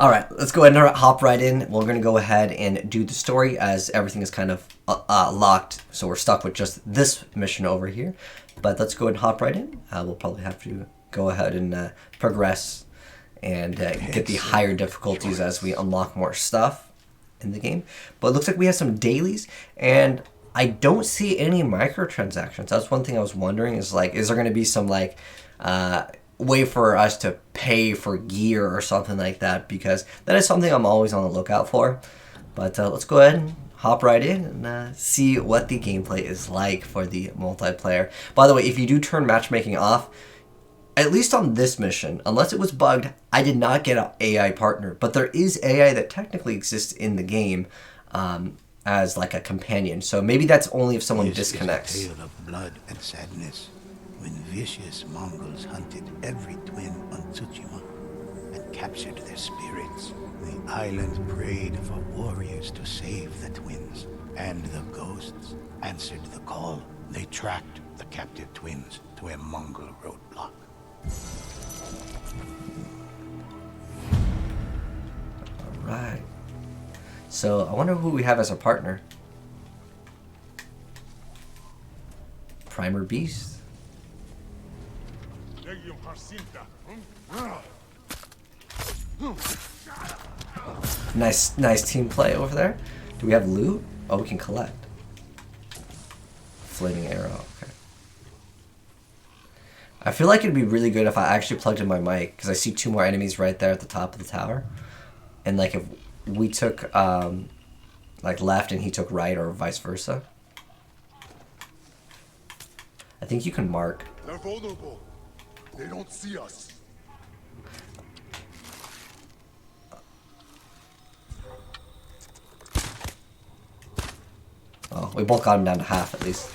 Alright, let's go ahead and hop right in. We're going to go ahead and do the story as everything is kind of locked. So we're stuck with just this mission over here. But let's go ahead and hop right in. We'll probably have to go ahead and progress and get the higher difficulties as we unlock more stuff in the game. But it looks like we have some dailies, and I don't see any microtransactions. That's one thing I was wondering, is like, is there going to be some like way for us to pay for gear or something like that, because that is something I'm always on the lookout for. But let's go ahead and hop right in and see what the gameplay is like for the multiplayer. By the way, if you do turn matchmaking off, at least on this mission, unless it was bugged, I did not get an AI partner, but there is AI that technically exists in the game as like a companion. So maybe that's only if someone disconnects. Is a tale of blood and sadness, when vicious Mongols hunted every twin on Tsushima and captured their spirits. The island prayed for warriors to save the twins, and the ghosts answered the call. They tracked the captive twins to a Mongol roadblock. Alright. So I wonder who we have as a partner. Primer Beast. Nice team play over there. Do we have loot? Oh, we can collect. Flaming arrow. Okay. I feel like it'd be really good if I actually plugged in my mic, because I see 2 more enemies right there at the top of the tower. And like if we took like left and he took right, or vice versa. I think you can mark. They're vulnerable. They don't see us. Oh, we both got him down to half at least.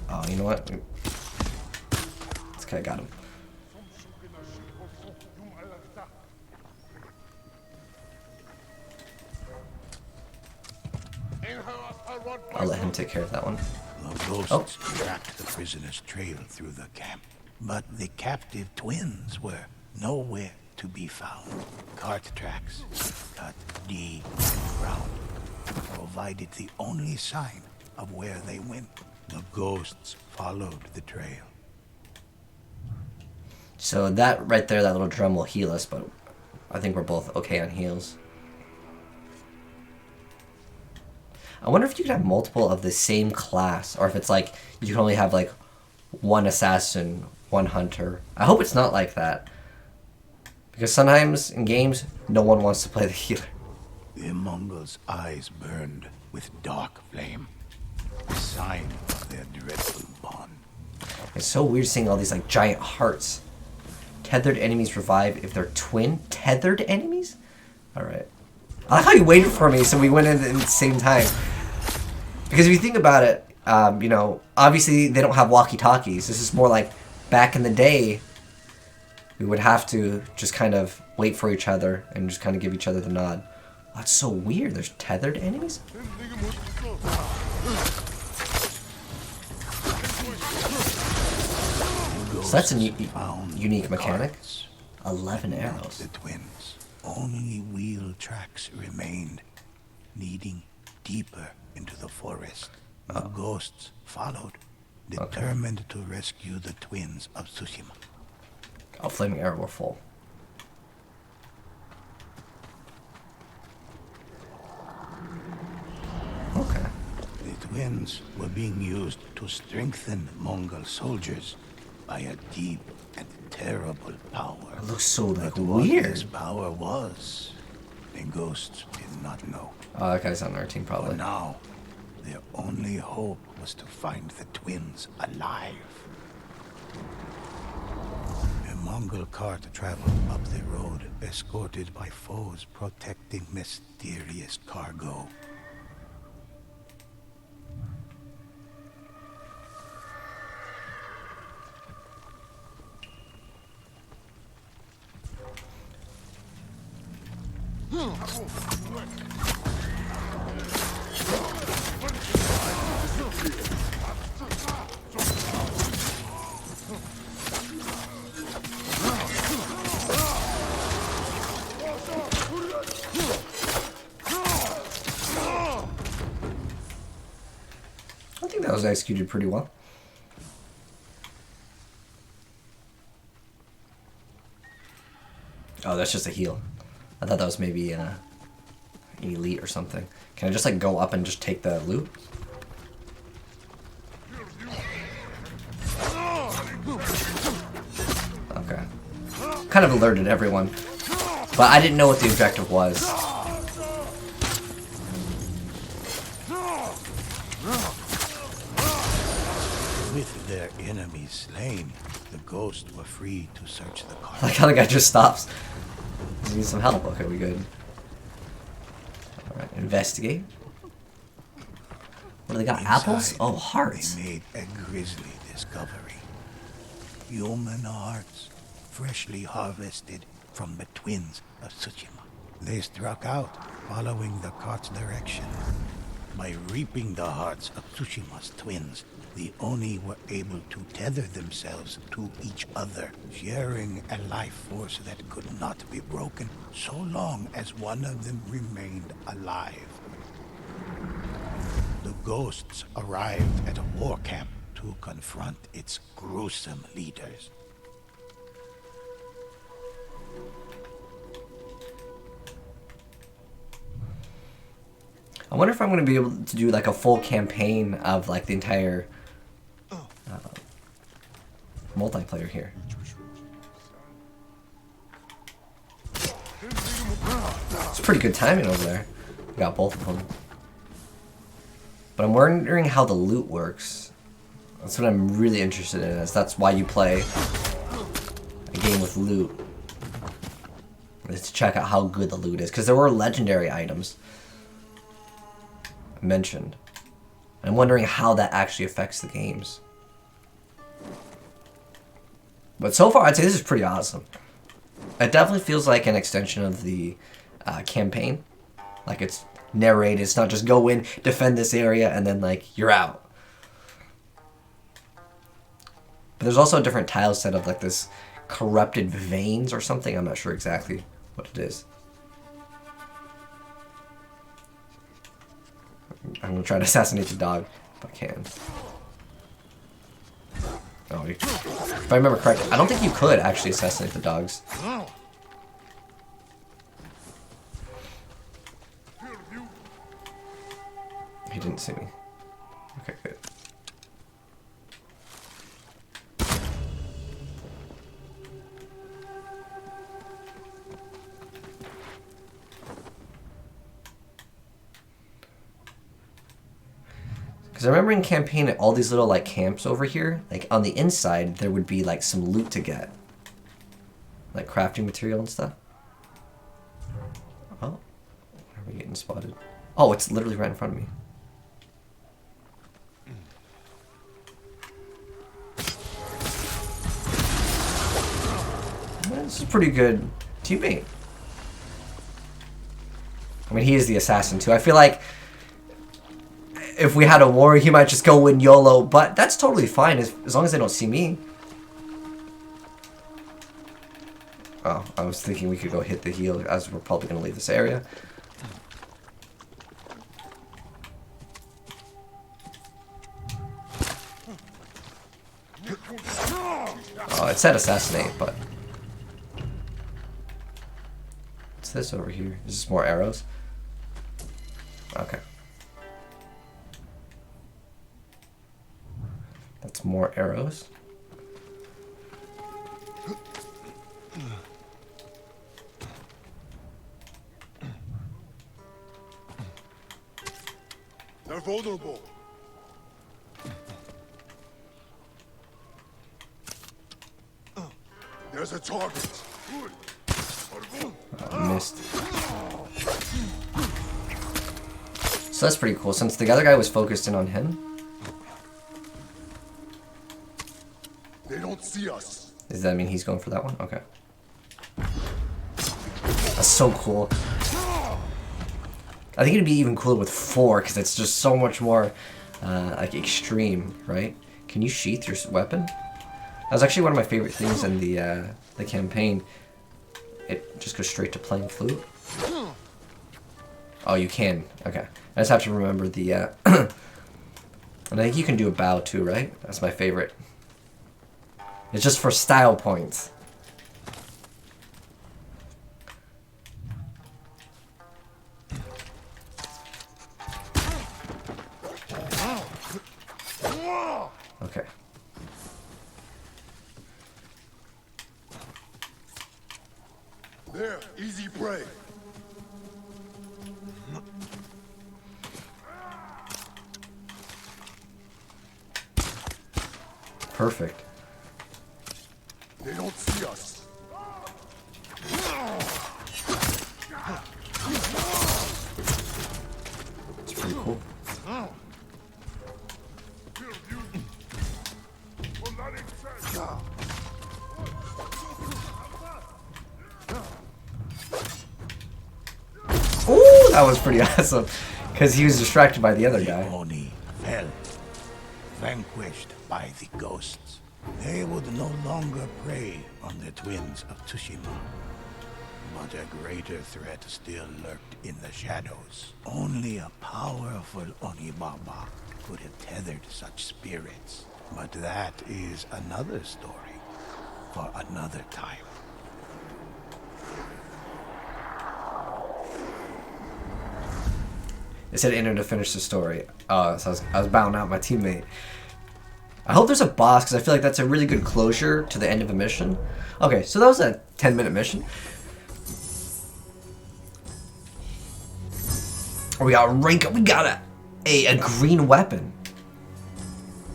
Oh, you know what? This guy got him. I'll let him take care of that one. The ghosts tracked the prisoner's trail through the camp, but the captive twins were nowhere to be found. Cart tracks cut deep in the ground provided the only sign of where they went. The ghosts followed the trail. So that right there, that little drum will heal us, but I think we're both okay on heals. I wonder if you could have multiple of the same class, or if it's like you can only have like one assassin, one hunter. I hope it's not like that, because sometimes in games no one wants to play the healer. The Mongols' eyes burned with dark flame, a sign of their dreadful bond. It's so weird seeing all these like giant hearts. Tethered enemies revive if they're twin. Tethered enemies? Alright. I like how you waited for me so we went in at the same time. Because if you think about it, you know, obviously they don't have walkie-talkies. This is more like back in the day, we would have to just kind of wait for each other and just kind of give each other the nod. Oh, that's so weird. There's tethered enemies? So that's a unique mechanic. 11 arrows. The twins. Only wheel tracks remained, leading deeper into the forest. The ghosts followed, determined to rescue the twins of Tsushima. Oh, flaming arrow, we're full. Okay. The twins were being used to strengthen Mongol soldiers by a deep and terrible power. It looks so like But what weird. this power was, the ghosts did not know. Oh, that guy's on our team For probably. now, their only hope was to find the twins alive. A Mongol cart traveled up the road, escorted by foes protecting mysterious cargo. was executed pretty well. Oh, that's just a heal. I thought that was maybe an elite or something. Can I just like go up and just take the loot? Okay. Kind of alerted everyone. But I didn't know what the objective was. With their enemies slain, the ghosts were free to search the car. Like how the guy just stops. I need some help. Okay, we good. Alright, investigate. What do they got? Inside, Apples? Oh, hearts. They made a grisly discovery. Human hearts, freshly harvested from the twins of Tsushima. They struck out, following the cart's direction. By reaping the hearts of Tsushima's twins, the Oni were able to tether themselves to each other, sharing a life force that could not be broken so long as one of them remained alive. The ghosts arrived at a war camp to confront its gruesome leaders. I wonder if I'm going to be able to do like a full campaign of like the entire multiplayer here. It's pretty good timing over there. We got both of them. But I'm wondering how the loot works. That's what I'm really interested in. Is that's why you play a game with loot. Is to check out how good the loot is. Because there were legendary items mentioned. I'm wondering how that actually affects the games. But so far, I'd say this is pretty awesome. It definitely feels like an extension of the campaign. Like it's narrated. It's not just go in, defend this area, and then like you're out. But there's also a different tile set of like this corrupted veins or something. I'm not sure exactly what it is. I'm gonna try to assassinate the dog if I can. Oh, if I remember correctly, I don't think you could actually assassinate the dogs. He didn't see me. Okay, good. Because I remember in campaign at all these little like camps over here, like on the inside there would be like some loot to get. Like crafting material and stuff. Oh, are we getting spotted? Oh, it's literally right in front of me. This is pretty good teammate. I mean, he is the assassin too. I feel like if we had a war, he might just go win YOLO, but that's totally fine as long as they don't see me. Oh, I was thinking we could go hit the heal as we're probably going to leave this area. Oh, it said assassinate, but... What's this over here? Is this more arrows? Okay. That's more arrows. They're vulnerable. There's a target. Oh, missed. So that's pretty cool, since the other guy was focused in on him. They don't see us. Does that mean he's going for that one? Okay. That's so cool. I think it'd be even cooler with 4, because it's just so much more like extreme, right? Can you sheath your weapon? That was actually one of my favorite things in the campaign. It just goes straight to playing flute. Oh, you can. Okay. I just have to remember the And I think you can do a bow too, right? That's my favorite. It's just for style points. Okay. There, easy prey. Perfect. They don't see us. It's pretty cool. Ooh, that was pretty awesome. Because he was distracted by the other The guy. Oni fell, vanquished by the ghosts. They would no longer prey on the twins of Tsushima. But a greater threat still lurked in the shadows. Only a powerful Onibaba could have tethered such spirits. But that is another story for another time. It said enter to finish the story. So I was bowing out my teammate. I hope there's a boss, because I feel like that's a really good closure to the end of a mission. Okay, so that was a 10-minute mission. We got rank up. We got a green weapon.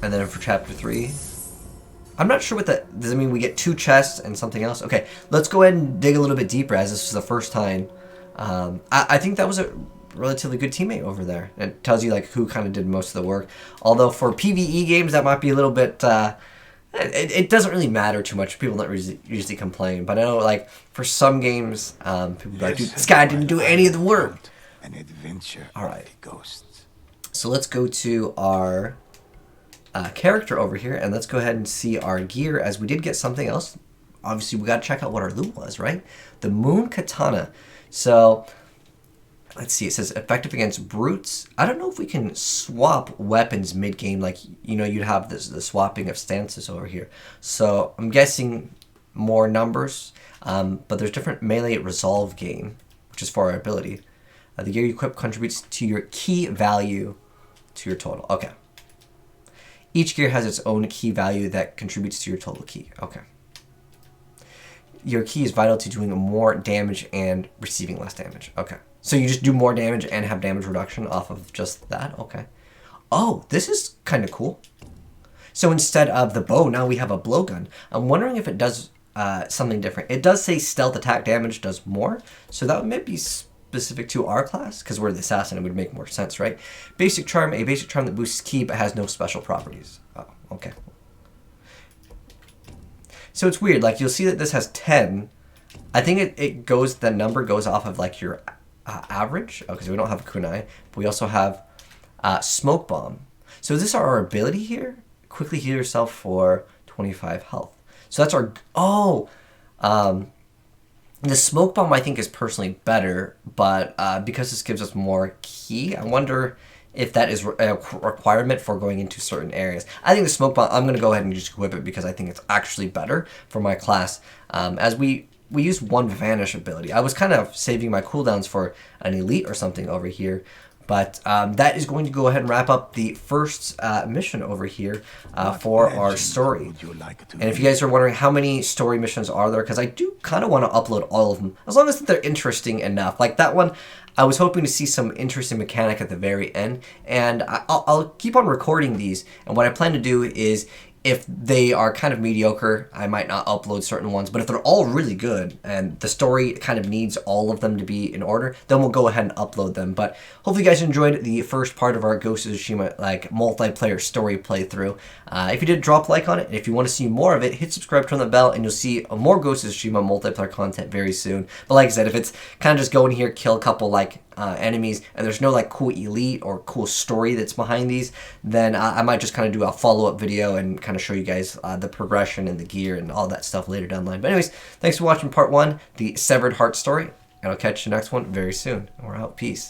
And then for chapter 3, I'm not sure what that does. It mean we get 2 chests and something else? Okay, let's go ahead and dig a little bit deeper, as this is the first time. I think that was a relatively good teammate over there. It tells you like who kind of did most of the work. Although for PvE games, that might be a little bit. It doesn't really matter too much. People don't usually complain, but I know like for some games, people be like, dude, this guy didn't do any of the work. An adventure. All right. Of the ghosts. So let's go to our character over here, and let's go ahead and see our gear, as we did get something else. Obviously, we got to check out what our loot was, right? The Moon Katana. So let's see. It says effective against brutes. I don't know if we can swap weapons mid-game, like, you know, you'd have the swapping of stances over here. So I'm guessing more numbers, but there's different melee resolve gain, which is for our ability. The gear you equip contributes to your key value to your total. Okay. Each gear has its own key value that contributes to your total key. Okay. Your key is vital to doing more damage and receiving less damage. Okay. So you just do more damage and have damage reduction off of just that? Okay. Oh, this is kind of cool. So instead of the bow, now we have a blowgun. I'm wondering if it does something different. It does say stealth attack damage does more. So that may be specific to our class, because we're the assassin. It would make more sense, right? Basic charm, a basic charm that boosts ki but has no special properties. Oh, okay. So it's weird. Like, you'll see that this has 10. I think the number goes off of like your average, because we don't have a kunai, but we also have smoke bomb. So is this our ability here? Quickly heal yourself for 25 health. So that's our the smoke bomb I think is personally better, but because this gives us more ki, I wonder if that is a requirement for going into certain areas. I think the smoke bomb, I'm going to go ahead and just equip it because I think it's actually better for my class. As we use one vanish ability. I was kind of saving my cooldowns for an elite or something over here, but that is going to go ahead and wrap up the first mission over here for our story. And if you guys are wondering how many story missions are there, because I do kind of want to upload all of them, as long as they're interesting enough. Like that one, I was hoping to see some interesting mechanic at the very end, and I'll keep on recording these, and what I plan to do is, if they are kind of mediocre, I might not upload certain ones. But if they're all really good and the story kind of needs all of them to be in order, then we'll go ahead and upload them. But hopefully you guys enjoyed the first part of our Ghost of Tsushima like multiplayer story playthrough. If you did, drop a like on it. And if you want to see more of it, hit subscribe, turn the bell, and you'll see more Ghost of Tsushima multiplayer content very soon. But like I said, if it's kind of just go in here, kill a couple like enemies, and there's no like cool elite or cool story that's behind these, then I might just kind of do a follow-up video and kind of show you guys the progression and the gear and all that stuff later down the line. But anyways, thanks for watching part 1, the Severed Heart story, and I'll catch you next one very soon. We're out. Peace.